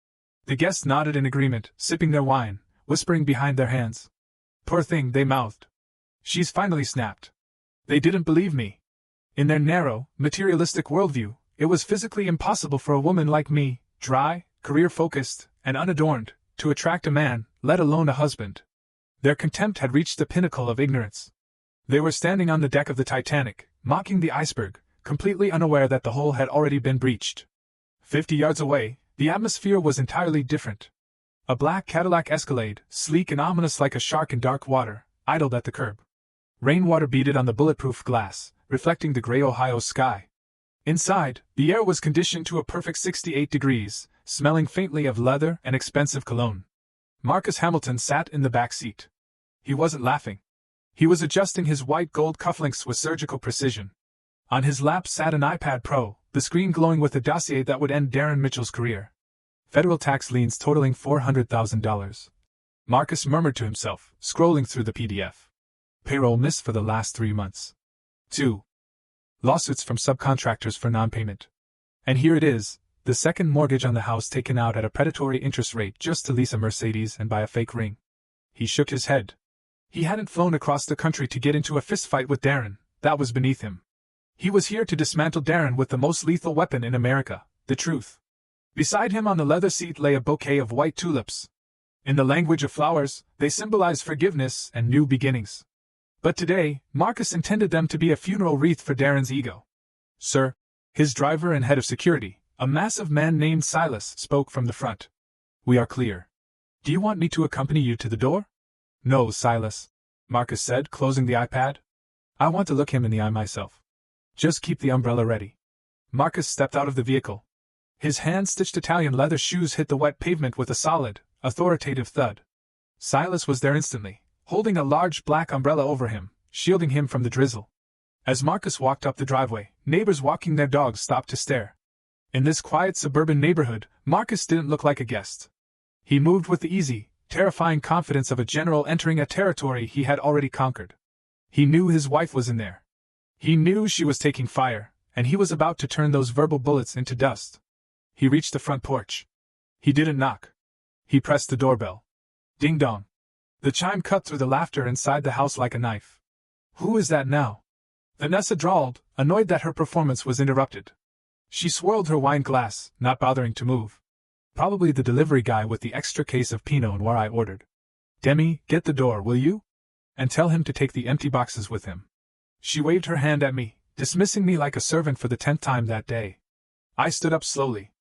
The guests nodded in agreement, sipping their wine, whispering behind their hands. "Poor thing," they mouthed. "She's finally snapped." They didn't believe me. In their narrow, materialistic worldview, it was physically impossible for a woman like me, dry, career-focused, and unadorned, to attract a man, let alone a husband. Their contempt had reached the pinnacle of ignorance. They were standing on the deck of the Titanic, mocking the iceberg, completely unaware that the hull had already been breached. 50 yards away, the atmosphere was entirely different. A black Cadillac Escalade, sleek and ominous like a shark in dark water, idled at the curb. Rainwater beaded on the bulletproof glass, reflecting the gray Ohio sky. Inside, the air was conditioned to a perfect 68 degrees, smelling faintly of leather and expensive cologne. Marcus Hamilton sat in the back seat. He wasn't laughing. He was adjusting his white gold cufflinks with surgical precision. On his lap sat an iPad Pro, the screen glowing with a dossier that would end Darren Mitchell's career. Federal tax liens totaling $400,000. Marcus murmured to himself, scrolling through the PDF. Payroll missed for the last 3 months. 2. Lawsuits from subcontractors for non-payment. And here it is, the second mortgage on the house taken out at a predatory interest rate just to lease a Mercedes and buy a fake ring. He shook his head. He hadn't flown across the country to get into a fistfight with Darren, that was beneath him. He was here to dismantle Darren with the most lethal weapon in America, the truth. Beside him on the leather seat lay a bouquet of white tulips. In the language of flowers, they symbolize forgiveness and new beginnings. But today, Marcus intended them to be a funeral wreath for Darren's ego. "Sir," his driver and head of security, a massive man named Silas, spoke from the front. "We are clear. Do you want me to accompany you to the door?" "No, Silas," Marcus said, closing the iPad. "I want to look him in the eye myself. Just keep the umbrella ready." Marcus stepped out of the vehicle. His hand-stitched Italian leather shoes hit the wet pavement with a solid, authoritative thud. Silas was there instantly, holding a large black umbrella over him, shielding him from the drizzle. As Marcus walked up the driveway, neighbors walking their dogs stopped to stare. In this quiet suburban neighborhood, Marcus didn't look like a guest. He moved with the easy, terrifying confidence of a general entering a territory he had already conquered. He knew his wife was in there. He knew she was taking fire, and he was about to turn those verbal bullets into dust. He reached the front porch. He didn't knock. He pressed the doorbell. Ding dong. The chime cut through the laughter inside the house like a knife. "Who is that now?" Vanessa drawled, annoyed that her performance was interrupted. She swirled her wine glass, not bothering to move. "Probably the delivery guy with the extra case of Pinot Noir I ordered. Demi, get the door, will you? And tell him to take the empty boxes with him." She waved her hand at me, dismissing me like a servant for the 10th time that day. I stood up slowly.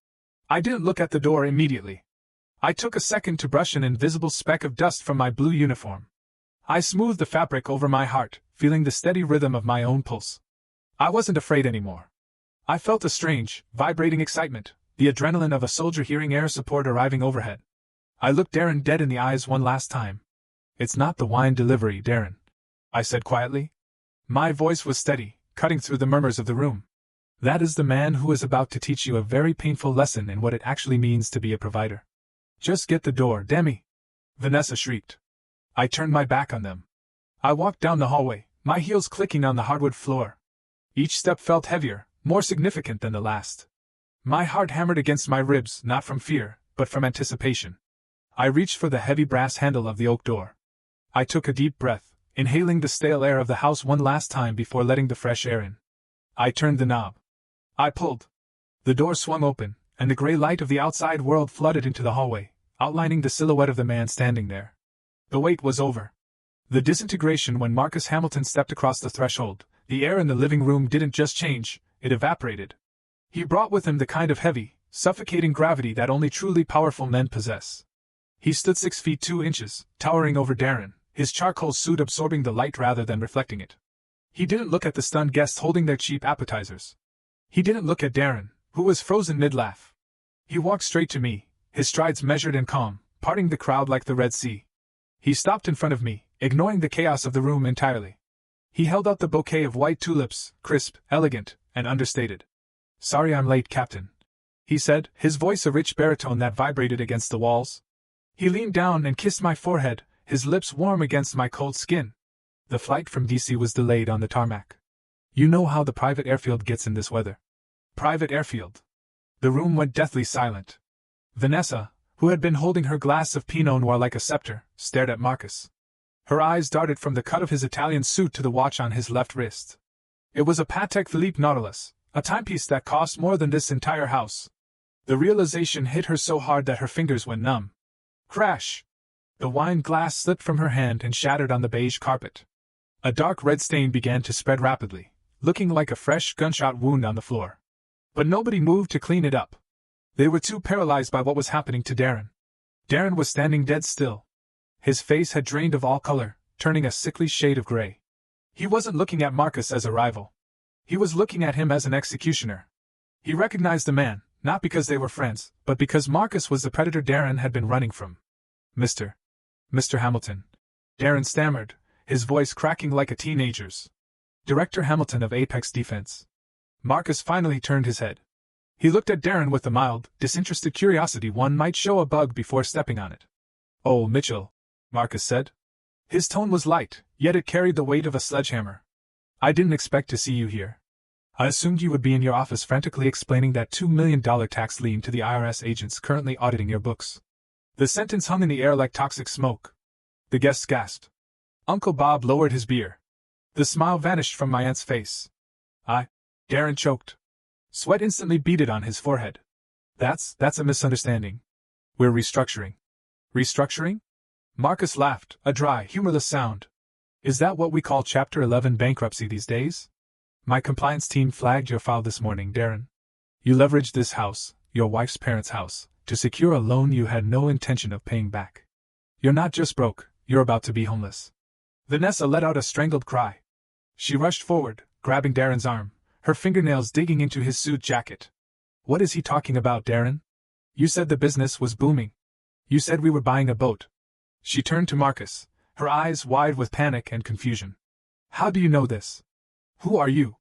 I didn't look at the door immediately. I took a second to brush an invisible speck of dust from my blue uniform. I smoothed the fabric over my heart, feeling the steady rhythm of my own pulse. I wasn't afraid anymore. I felt a strange, vibrating excitement, the adrenaline of a soldier hearing air support arriving overhead. I looked Darren dead in the eyes one last time. "It's not the wine delivery, Darren," I said quietly. My voice was steady, cutting through the murmurs of the room. "That is the man who is about to teach you a very painful lesson in what it actually means to be a provider. Just get the door, Demi," Vanessa shrieked. I turned my back on them. I walked down the hallway, my heels clicking on the hardwood floor. Each step felt heavier, more significant than the last. My heart hammered against my ribs, not from fear, but from anticipation. I reached for the heavy brass handle of the oak door. I took a deep breath, inhaling the stale air of the house one last time before letting the fresh air in. I turned the knob. I pulled. The door swung open, and the gray light of the outside world flooded into the hallway, outlining the silhouette of the man standing there. The wait was over. The disintegration when Marcus Hamilton stepped across the threshold. The air in the living room didn't just change, it evaporated. He brought with him the kind of heavy, suffocating gravity that only truly powerful men possess. He stood 6 feet 2 inches, towering over Darren, his charcoal suit absorbing the light rather than reflecting it. He didn't look at the stunned guests holding their cheap appetizers. He didn't look at Darren, who was frozen mid-laugh. He walked straight to me, his strides measured and calm, parting the crowd like the Red Sea. He stopped in front of me, ignoring the chaos of the room entirely. He held out the bouquet of white tulips, crisp, elegant, and understated. "Sorry I'm late, Captain," he said, his voice a rich baritone that vibrated against the walls. He leaned down and kissed my forehead, his lips warm against my cold skin. "The flight from DC was delayed on the tarmac. You know how the private airfield gets in this weather." Private airfield. The room went deathly silent. Vanessa, who had been holding her glass of Pinot Noir like a scepter, stared at Marcus. Her eyes darted from the cut of his Italian suit to the watch on his left wrist. It was a Patek Philippe Nautilus, a timepiece that cost more than this entire house. The realization hit her so hard that her fingers went numb. Crash! The wine glass slipped from her hand and shattered on the beige carpet. A dark red stain began to spread rapidly, looking like a fresh gunshot wound on the floor. But nobody moved to clean it up. They were too paralyzed by what was happening to Darren. Darren was standing dead still. His face had drained of all color, turning a sickly shade of gray. He wasn't looking at Marcus as a rival. He was looking at him as an executioner. He recognized the man, not because they were friends, but because Marcus was the predator Darren had been running from. Mr. Hamilton," Darren stammered, his voice cracking like a teenager's. "Director Hamilton of Apex Defense." Marcus finally turned his head. He looked at Darren with the mild, disinterested curiosity one might show a bug before stepping on it. "Oh, Mitchell," Marcus said. His tone was light, yet it carried the weight of a sledgehammer. "I didn't expect to see you here. I assumed you would be in your office frantically explaining that $2 million tax lien to the IRS agents currently auditing your books." The sentence hung in the air like toxic smoke. The guests gasped. Uncle Bob lowered his beer. The smile vanished from my aunt's face. Darren choked. Sweat instantly beaded on his forehead. That's a misunderstanding. We're restructuring." "Restructuring?" Marcus laughed, a dry, humorless sound. "Is that what we call Chapter 11 bankruptcy these days? My compliance team flagged your file this morning, Darren. You leveraged this house, your wife's parents' house, to secure a loan you had no intention of paying back. You're not just broke, you're about to be homeless." Vanessa let out a strangled cry. She rushed forward, grabbing Darren's arm, her fingernails digging into his suit jacket. "What is he talking about, Darren? You said the business was booming. You said we were buying a boat." She turned to Marcus, her eyes wide with panic and confusion. How do you know this? Who are you?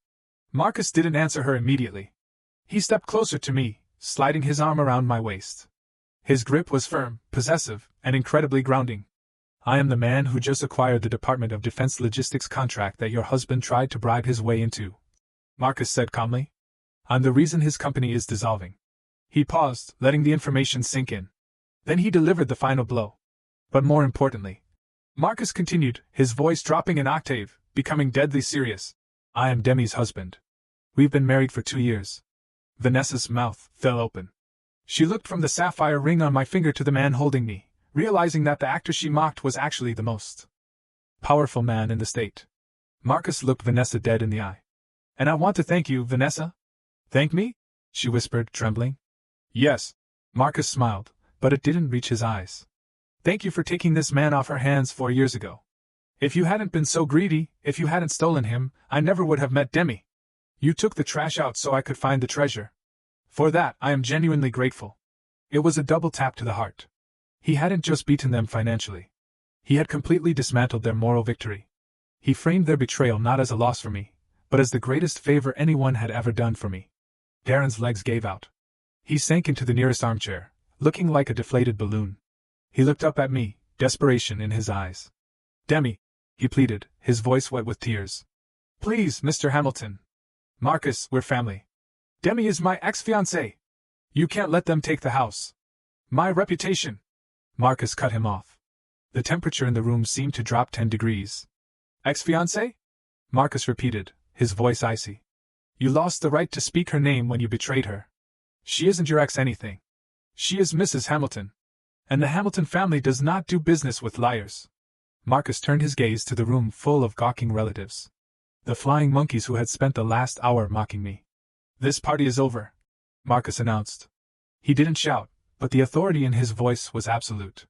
Marcus didn't answer her immediately. He stepped closer to me, sliding his arm around my waist. His grip was firm, possessive, and incredibly grounding. I am the man who just acquired the Department of Defense logistics contract that your husband tried to bribe his way into, Marcus said calmly. I'm the reason his company is dissolving. He paused, letting the information sink in. Then he delivered the final blow. But more importantly, Marcus continued, his voice dropping an octave, becoming deadly serious. I am Demi's husband. We've been married for 2 years. Vanessa's mouth fell open. She looked from the sapphire ring on my finger to the man holding me, realizing that the actor she mocked was actually the most powerful man in the state. Marcus looked Vanessa dead in the eye. And I want to thank you, Vanessa. Thank me? She whispered, trembling. Yes. Marcus smiled, but it didn't reach his eyes. Thank you for taking this man off her hands 4 years ago. If you hadn't been so greedy, if you hadn't stolen him, I never would have met Demi. You took the trash out so I could find the treasure. For that, I am genuinely grateful. It was a double tap to the heart. He hadn't just beaten them financially. He had completely dismantled their moral victory. He framed their betrayal not as a loss for me, but as the greatest favor anyone had ever done for me. Darren's legs gave out. He sank into the nearest armchair, looking like a deflated balloon. He looked up at me, desperation in his eyes. Demi, he pleaded, his voice wet with tears. Please, Mr. Hamilton. Marcus, we're family. Demi is my ex-fiancé. You can't let them take the house. My reputation. Marcus cut him off. The temperature in the room seemed to drop 10 degrees. Ex-fiancé? Marcus repeated, his voice icy. You lost the right to speak her name when you betrayed her. She isn't your ex-anything. She is Mrs. Hamilton. And the Hamilton family does not do business with liars. Marcus turned his gaze to the room full of gawking relatives. The flying monkeys who had spent the last hour mocking me. This party is over, Marcus announced. He didn't shout, but the authority in his voice was absolute.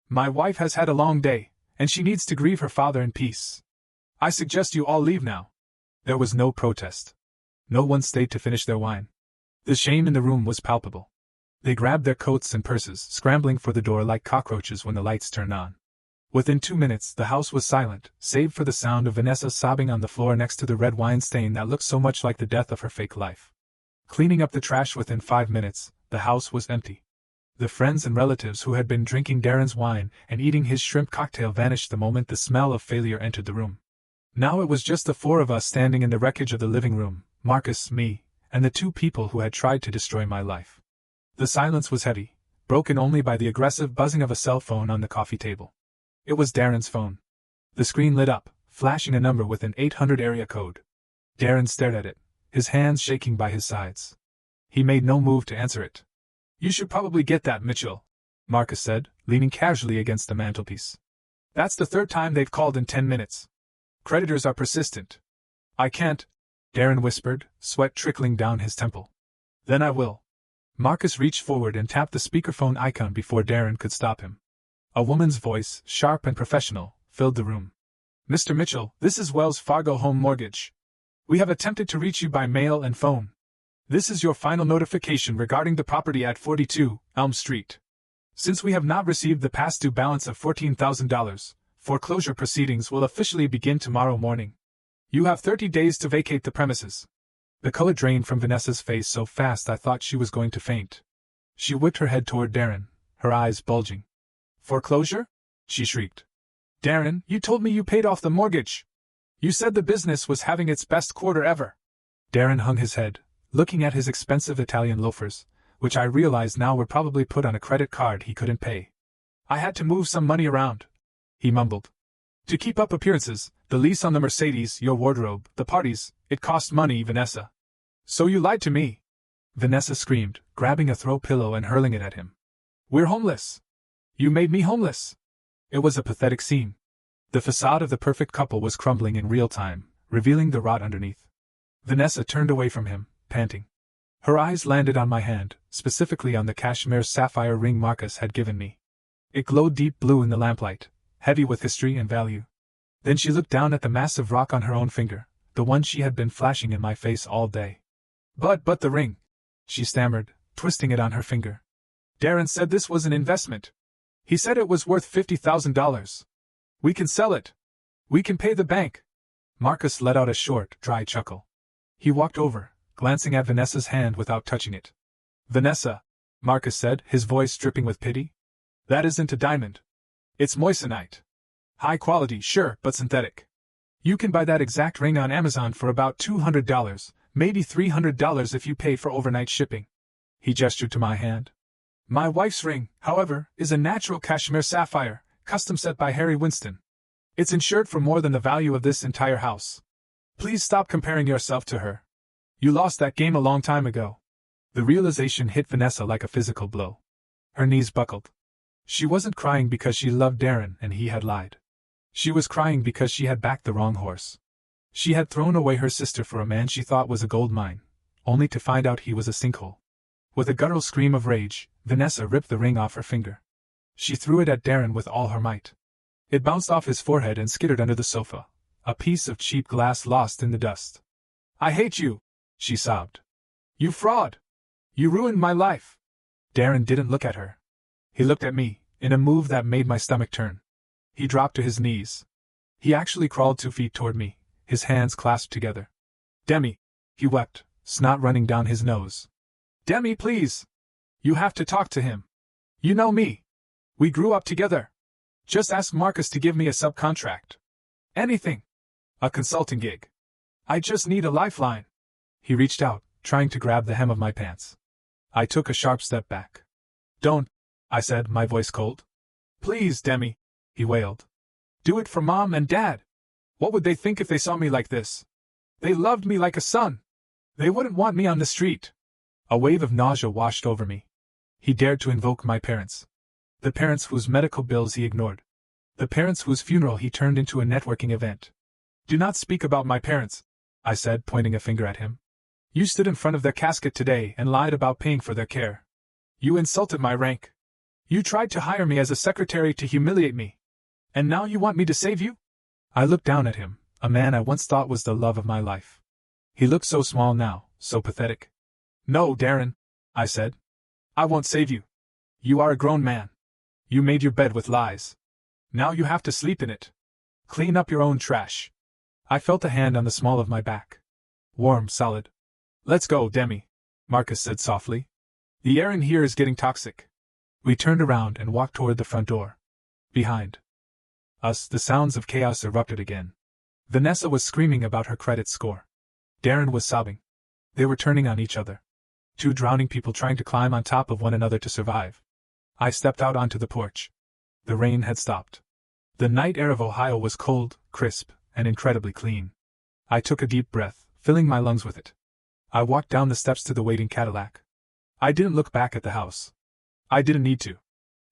My wife has had a long day, and she needs to grieve her father in peace. I suggest you all leave now. There was no protest. No one stayed to finish their wine. The shame in the room was palpable. They grabbed their coats and purses, scrambling for the door like cockroaches when the lights turned on. Within 2 minutes, the house was silent, save for the sound of Vanessa sobbing on the floor next to the red wine stain that looked so much like the death of her fake life. Cleaning up the trash within 5 minutes, the house was empty. The friends and relatives who had been drinking Darren's wine and eating his shrimp cocktail vanished the moment the smell of failure entered the room. Now it was just the 4 of us standing in the wreckage of the living room, Marcus, me, and the 2 people who had tried to destroy my life. The silence was heavy, broken only by the aggressive buzzing of a cell phone on the coffee table. It was Darren's phone. The screen lit up, flashing a number with an 800 area code. Darren stared at it, his hands shaking by his sides. He made no move to answer it. You should probably get that, Mitchell, Marcus said, leaning casually against the mantelpiece. That's the 3rd time they've called in 10 minutes. Creditors are persistent. I can't, Darren whispered, sweat trickling down his temple. Then I will. Marcus reached forward and tapped the speakerphone icon before Darren could stop him. A woman's voice, sharp and professional, filled the room. Mr. Mitchell, this is Wells Fargo Home Mortgage. We have attempted to reach you by mail and phone. This is your final notification regarding the property at 42 Elm Street. Since we have not received the past due balance of $14,000, foreclosure proceedings will officially begin tomorrow morning. You have 30 days to vacate the premises. The color drained from Vanessa's face so fast I thought she was going to faint. She whipped her head toward Darren, her eyes bulging. Foreclosure? She shrieked. Darren, you told me you paid off the mortgage. You said the business was having its best quarter ever. Darren hung his head, looking at his expensive Italian loafers, which I realized now were probably put on a credit card he couldn't pay. I had to move some money around, he mumbled. To keep up appearances, the lease on the Mercedes, your wardrobe, the parties, it cost money, Vanessa. So you lied to me. Vanessa screamed, grabbing a throw pillow and hurling it at him. We're homeless. You made me homeless. It was a pathetic scene. The facade of the perfect couple was crumbling in real time, revealing the rot underneath. Vanessa turned away from him, panting. Her eyes landed on my hand, specifically on the cashmere sapphire ring Marcus had given me. It glowed deep blue in the lamplight, heavy with history and value. Then she looked down at the massive rock on her own finger, the one she had been flashing in my face all day. But the ring, she stammered, twisting it on her finger. Darren said this was an investment. He said it was worth $50,000. We can sell it. We can pay the bank. Marcus let out a short, dry chuckle. He walked over, glancing at Vanessa's hand without touching it. Vanessa, Marcus said, his voice dripping with pity. That isn't a diamond. It's moissanite. High quality, sure, but synthetic. You can buy that exact ring on Amazon for about $200, maybe $300 if you pay for overnight shipping. He gestured to my hand. My wife's ring, however, is a natural cashmere sapphire, custom set by Harry Winston. It's insured for more than the value of this entire house. Please stop comparing yourself to her. You lost that game a long time ago. The realization hit Vanessa like a physical blow. Her knees buckled. She wasn't crying because she loved Darren and he had lied. She was crying because she had backed the wrong horse. She had thrown away her sister for a man she thought was a gold mine, only to find out he was a sinkhole. With a guttural scream of rage, Vanessa ripped the ring off her finger. She threw it at Darren with all her might. It bounced off his forehead and skittered under the sofa, a piece of cheap glass lost in the dust. I hate you, she sobbed. You fraud! You ruined my life! Darren didn't look at her. He looked at me, in a move that made my stomach turn. He dropped to his knees. He actually crawled 2 feet toward me, his hands clasped together. Demi, he wept, snot running down his nose. Demi, please! You have to talk to him. You know me. We grew up together. Just ask Marcus to give me a subcontract. Anything. A consulting gig. I just need a lifeline. He reached out, trying to grab the hem of my pants. I took a sharp step back. Don't, I said, my voice cold. Please, Demi, he wailed. Do it for Mom and Dad. What would they think if they saw me like this? They loved me like a son. They wouldn't want me on the street. A wave of nausea washed over me. He dared to invoke my parents. The parents whose medical bills he ignored. The parents whose funeral he turned into a networking event. Do not speak about my parents, I said, pointing a finger at him. You stood in front of their casket today and lied about paying for their care. You insulted my rank. You tried to hire me as a secretary to humiliate me. And now you want me to save you? I looked down at him, a man I once thought was the love of my life. He looked so small now, so pathetic. No, Darren, I said. I won't save you. You are a grown man. You made your bed with lies. Now you have to sleep in it. Clean up your own trash. I felt a hand on the small of my back. Warm, solid. Let's go, Demi, Marcus said softly. The air in here is getting toxic. We turned around and walked toward the front door. Behind us, the sounds of chaos erupted again. Vanessa was screaming about her credit score. Darren was sobbing. They were turning on each other. 2 drowning people trying to climb on top of one another to survive. I stepped out onto the porch. The rain had stopped. The night air of Ohio was cold, crisp, and incredibly clean. I took a deep breath, filling my lungs with it. I walked down the steps to the waiting Cadillac. I didn't look back at the house. I didn't need to.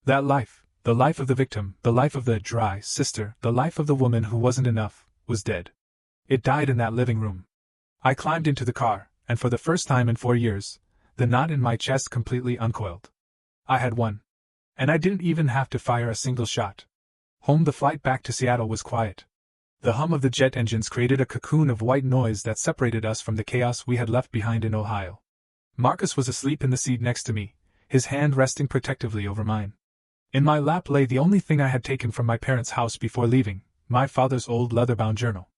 That life, the life of the victim, the life of the dry sister, the life of the woman who wasn't enough, was dead. It died in that living room. I climbed into the car, and for the first time in 4 years, the knot in my chest completely uncoiled. I had won. And I didn't even have to fire a single shot. Home, the flight back to Seattle was quiet. The hum of the jet engines created a cocoon of white noise that separated us from the chaos we had left behind in Ohio. Marcus was asleep in the seat next to me, his hand resting protectively over mine. In my lap lay the only thing I had taken from my parents' house before leaving, my father's old leather-bound journal.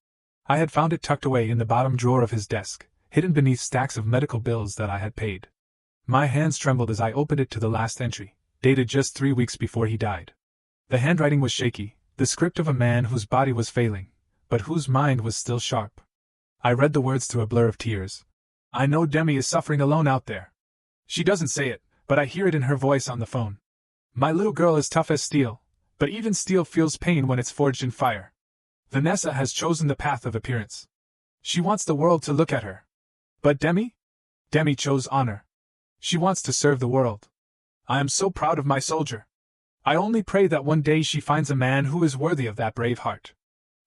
I had found it tucked away in the bottom drawer of his desk, hidden beneath stacks of medical bills that I had paid. My hands trembled as I opened it to the last entry, dated just 3 weeks before he died. The handwriting was shaky, the script of a man whose body was failing, but whose mind was still sharp. I read the words through a blur of tears. I know Demi is suffering alone out there. She doesn't say it, but I hear it in her voice on the phone. My little girl is tough as steel, but even steel feels pain when it's forged in fire. Vanessa has chosen the path of appearance. She wants the world to look at her. But Demi? Demi chose honor. She wants to serve the world. I am so proud of my soldier. I only pray that one day she finds a man who is worthy of that brave heart.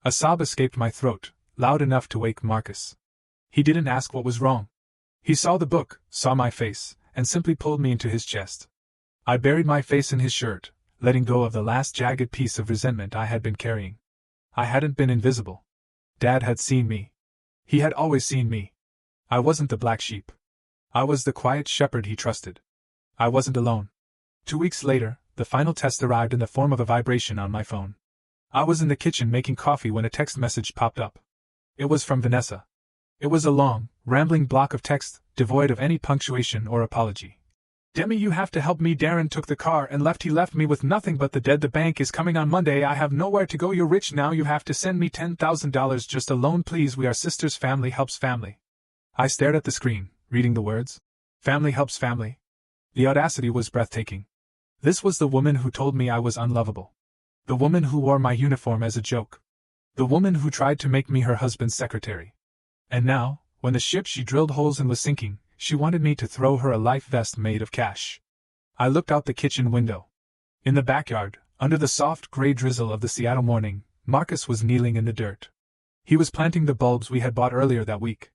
A sob escaped my throat, loud enough to wake Marcus. He didn't ask what was wrong. He saw the book, saw my face, and simply pulled me into his chest. I buried my face in his shirt, letting go of the last jagged piece of resentment I had been carrying. I hadn't been invisible. Dad had seen me. He had always seen me. I wasn't the black sheep. I was the quiet shepherd he trusted. I wasn't alone. 2 weeks later, the final test arrived in the form of a vibration on my phone. I was in the kitchen making coffee when a text message popped up. It was from Vanessa. It was a long, rambling block of text, devoid of any punctuation or apology. Demi, you have to help me. Darren took the car and left. He left me with nothing but the dead. The bank is coming on Monday. I have nowhere to go. You're rich now. You have to send me $10,000 just a loan, please. We are sisters. Family helps family. I stared at the screen, reading the words. Family helps family. The audacity was breathtaking. This was the woman who told me I was unlovable. The woman who wore my uniform as a joke. The woman who tried to make me her husband's secretary. And now, when the ship she drilled holes in was sinking, she wanted me to throw her a life vest made of cash. I looked out the kitchen window. In the backyard, under the soft gray drizzle of the Seattle morning, Marcus was kneeling in the dirt. He was planting the bulbs we had bought earlier that week.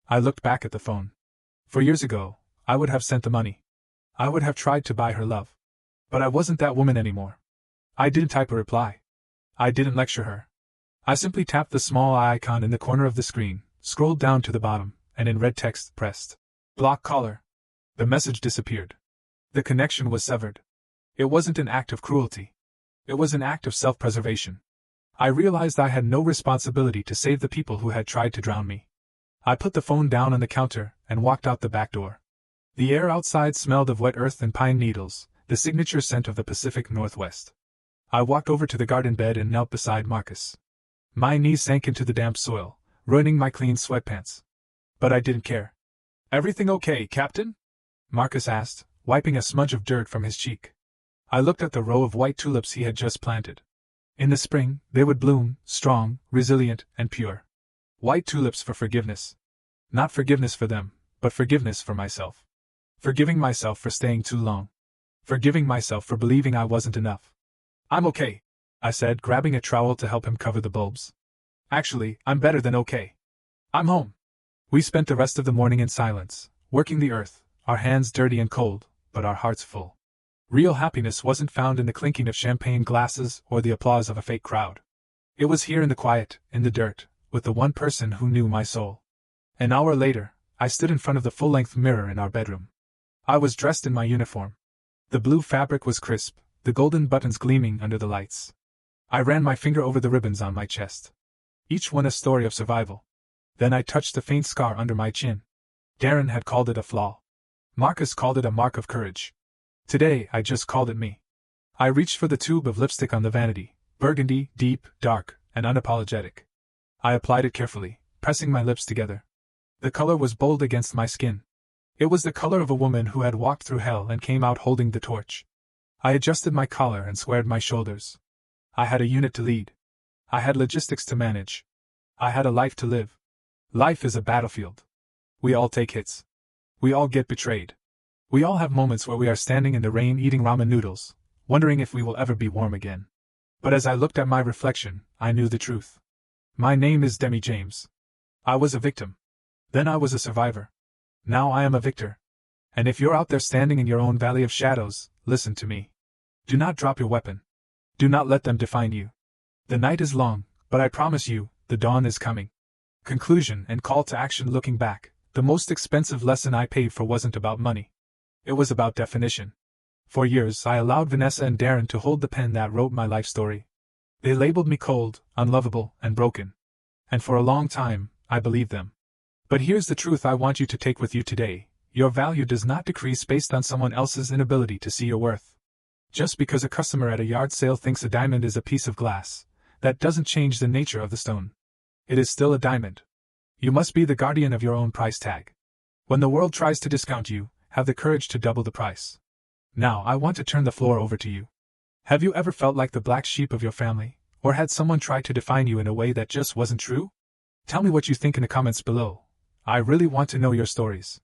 I looked back at the phone. 4 years ago, I would have sent the money. I would have tried to buy her love. But I wasn't that woman anymore. I didn't type a reply. I didn't lecture her. I simply tapped the small eye icon in the corner of the screen, scrolled down to the bottom, and in red text pressed block caller. The message disappeared. The connection was severed. It wasn't an act of cruelty. It was an act of self-preservation. I realized I had no responsibility to save the people who had tried to drown me. I put the phone down on the counter and walked out the back door. The air outside smelled of wet earth and pine needles, the signature scent of the Pacific Northwest. I walked over to the garden bed and knelt beside Marcus. My knees sank into the damp soil, ruining my clean sweatpants. But I didn't care. Everything okay, Captain? Marcus asked, wiping a smudge of dirt from his cheek. I looked at the row of white tulips he had just planted. In the spring, they would bloom, strong, resilient, and pure. White tulips for forgiveness. Not forgiveness for them, but forgiveness for myself. Forgiving myself for staying too long. Forgiving myself for believing I wasn't enough. I'm okay, I said, grabbing a trowel to help him cover the bulbs. Actually, I'm better than okay. I'm home. We spent the rest of the morning in silence, working the earth, our hands dirty and cold, but our hearts full. Real happiness wasn't found in the clinking of champagne glasses or the applause of a fake crowd. It was here in the quiet, in the dirt, with the one person who knew my soul. An hour later, I stood in front of the full-length mirror in our bedroom. I was dressed in my uniform. The blue fabric was crisp, the golden buttons gleaming under the lights. I ran my finger over the ribbons on my chest. Each one a story of survival. Then I touched the faint scar under my chin. Darren had called it a flaw. Marcus called it a mark of courage. Today, I just called it me. I reached for the tube of lipstick on the vanity, burgundy, deep, dark, and unapologetic. I applied it carefully, pressing my lips together. The color was bold against my skin. It was the color of a woman who had walked through hell and came out holding the torch. I adjusted my collar and squared my shoulders. I had a unit to lead. I had logistics to manage. I had a life to live. Life is a battlefield. We all take hits. We all get betrayed. We all have moments where we are standing in the rain eating ramen noodles, wondering if we will ever be warm again. But as I looked at my reflection, I knew the truth. My name is Demi James. I was a victim. Then I was a survivor. Now I am a victor. And if you're out there standing in your own valley of shadows, listen to me. Do not drop your weapon. Do not let them define you. The night is long, but I promise you, the dawn is coming. Conclusion and call to action. Looking back, the most expensive lesson I paid for wasn't about money. It was about definition. For years I allowed Vanessa and Darren to hold the pen that wrote my life story. They labeled me cold, unlovable, and broken. And for a long time, I believed them. But here's the truth I want you to take with you today. Your value does not decrease based on someone else's inability to see your worth. Just because a customer at a yard sale thinks a diamond is a piece of glass, that doesn't change the nature of the stone. It is still a diamond. You must be the guardian of your own price tag. When the world tries to discount you, have the courage to double the price. Now I want to turn the floor over to you. Have you ever felt like the black sheep of your family, or had someone try to define you in a way that just wasn't true? Tell me what you think in the comments below. I really want to know your stories.